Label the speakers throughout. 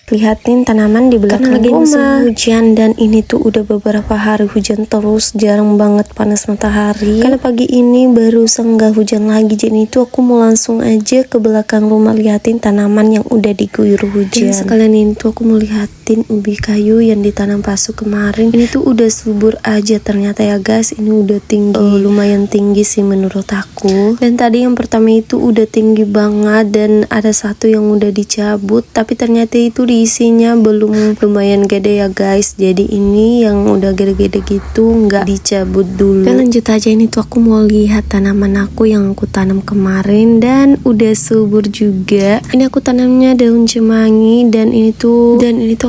Speaker 1: lihatin tanaman di belakang
Speaker 2: lagi musim
Speaker 1: hujan, dan ini tuh udah beberapa hari hujan terus, jarang banget panas matahari. Karena pagi ini baru nggak hujan lagi, jadi itu aku mau langsung aja ke belakang rumah lihatin tanaman yang udah diguyur hujan. Dan sekalian ini tuh aku mau lihatin ubi kayu yang ditanam Pasu kemarin. Ini tuh udah subur aja ternyata ya guys. Ini udah tinggi, lumayan tinggi sih menurut aku. Dan tadi yang pertama itu udah tinggi banget, dan ada satu yang udah dicabut, tapi ternyata itu diisinya belum lumayan gede ya guys. Jadi ini yang udah gede-gede gitu nggak dicabut dulu. Dan lanjut aja, ini tuh aku mau lihat tanaman aku yang aku tanam kemarin dan udah subur juga. Ini aku tanamnya daun cemangi, dan ini tuh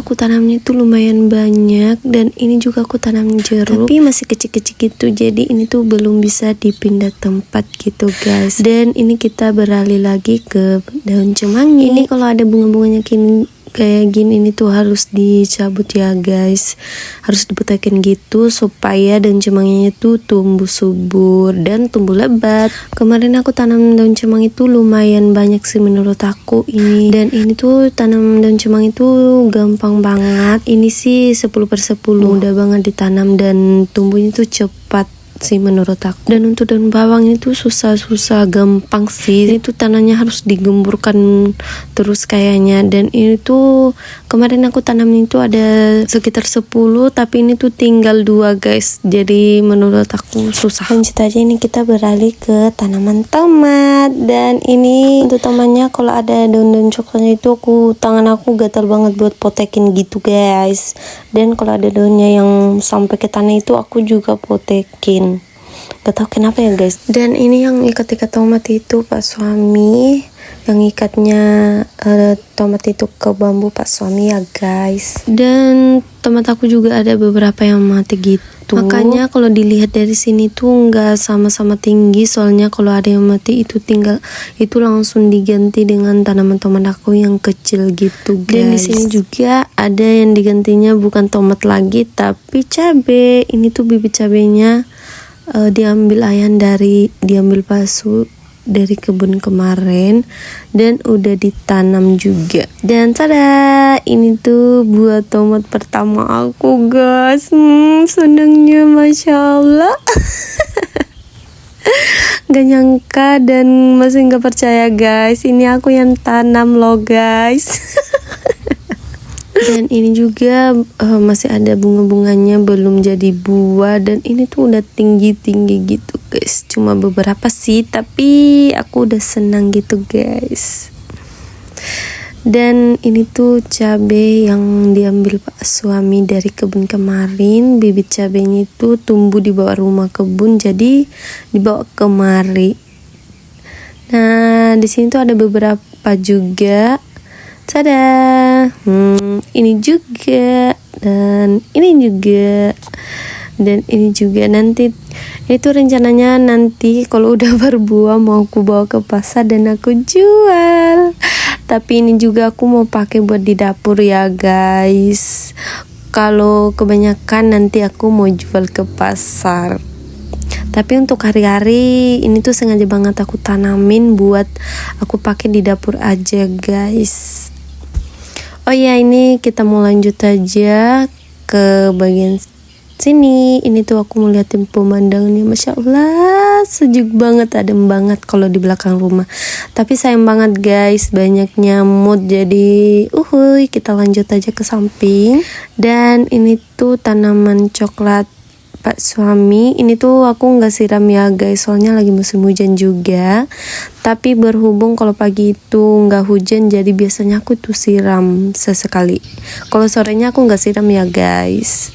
Speaker 1: aku tanamnya tuh lumayan banyak, dan ini juga aku tanam jeruk tapi masih kecil-kecil gitu, jadi ini tuh belum bisa dipindah tempat gitu guys. Dan ini kita beralih lagi ke daun cemangi. Ini kalau ada bunga-bunganya kayak gini, ini tuh harus dicabut ya guys, harus dibutakin gitu supaya daun cemanginya tuh tumbuh subur dan tumbuh lebat. Kemarin aku tanam daun cemang itu lumayan banyak sih menurut aku ini, dan ini tuh tanam daun cemang itu gampang banget. Ini sih 10/10 mudah banget ditanam dan tumbuhnya tuh cepat sih menurut aku. Dan untuk daun bawang itu susah gampang sih. Ini tuh tanahnya harus digemburkan terus kayaknya. Dan ini tuh kemarin aku tanam itu ada sekitar 10, tapi ini tuh tinggal 2 guys. Jadi menurut aku susah. Lanjut aja, ini kita beralih ke tanaman tomat. Dan ini untuk tomatnya kalau ada daun-daun coklatnya itu tangan aku gatal banget buat potekin gitu guys. Dan kalau ada daunnya yang sampai ke tanah itu aku juga potekin. Gak tau kenapa ya guys. Dan ini yang ikat-ikat tomat itu Pak Suami, yang ikatnya tomat itu ke bambu Pak Suami ya guys. Dan tomat aku juga ada beberapa yang mati gitu. Makanya kalau dilihat dari sini tuh nggak sama-sama tinggi, soalnya kalau ada yang mati itu langsung diganti dengan tanaman tomat aku yang kecil gitu guys. Dan di sini juga ada yang digantinya bukan tomat lagi tapi cabe. Ini tuh bibit cabenya diambil diambil Pasu dari kebun kemarin dan udah ditanam juga. Dan tada, ini tuh buah tomat pertama aku guys. Senangnya masya Allah. Gak nyangka dan masih gak percaya guys, ini aku yang tanam loh guys. Dan ini juga masih ada bunga-bunganya belum jadi buah, dan ini tuh udah tinggi-tinggi gitu guys. Cuma beberapa sih, tapi aku udah senang gitu guys. Dan ini tuh cabai yang diambil Pak Suami dari kebun kemarin. Bibit cabainya itu tumbuh di bawah rumah kebun, jadi dibawa kemari. Nah, di sini tuh ada beberapa juga. Tada, ini juga, dan ini juga, dan ini juga. Nanti itu rencananya nanti kalau udah berbuah mau aku bawa ke pasar dan aku jual. Tapi ini juga aku mau pakai buat di dapur ya guys. Kalau kebanyakan nanti aku mau jual ke pasar. Tapi untuk hari-hari ini tuh sengaja banget aku tanamin buat aku pakai di dapur aja guys. Oh ya, ini kita mau lanjut aja ke bagian sini. Ini tuh aku mau liatin pemandangannya, masya Allah sejuk banget, adem banget kalau di belakang rumah. Tapi sayang banget guys, banyak nyamuk, jadi kita lanjut aja ke samping. Dan ini tuh tanaman coklat Pak Suami. Ini tuh aku nggak siram ya guys, soalnya lagi musim hujan juga. Tapi berhubung kalau pagi itu nggak hujan, jadi biasanya aku tuh siram sesekali. Kalau sorenya aku nggak siram ya guys.